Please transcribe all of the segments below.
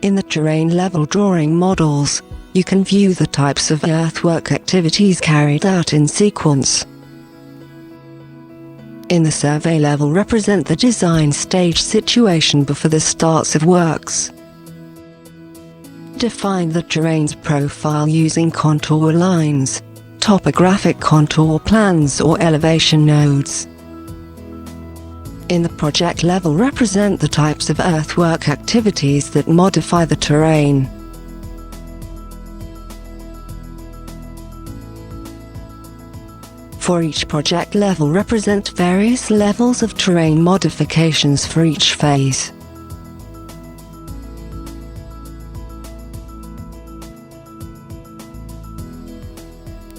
In the terrain level drawing models, you can view the types of earthwork activities carried out in sequence. In the survey level represent the design stage situation before the starts of works. Define the terrain's profile using contour lines, topographic contour plans or elevation nodes. In the project level represent the types of earthwork activities that modify the terrain. For each project level represent various levels of terrain modifications for each phase.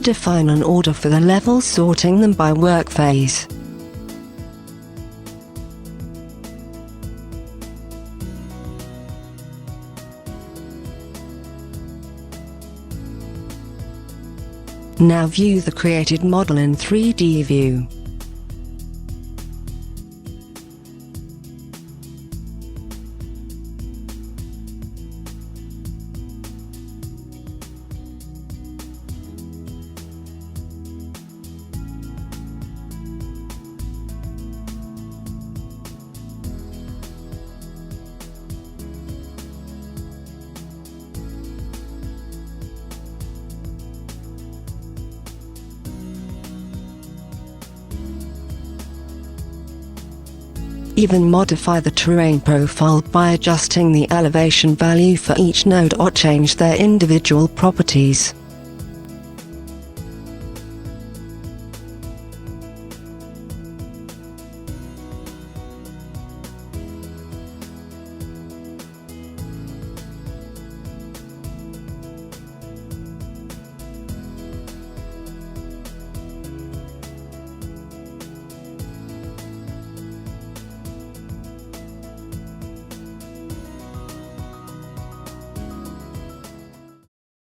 Define an order for the levels, sorting them by work phase. Now view the created model in 3D view. Even modify the terrain profile by adjusting the elevation value for each node or change their individual properties.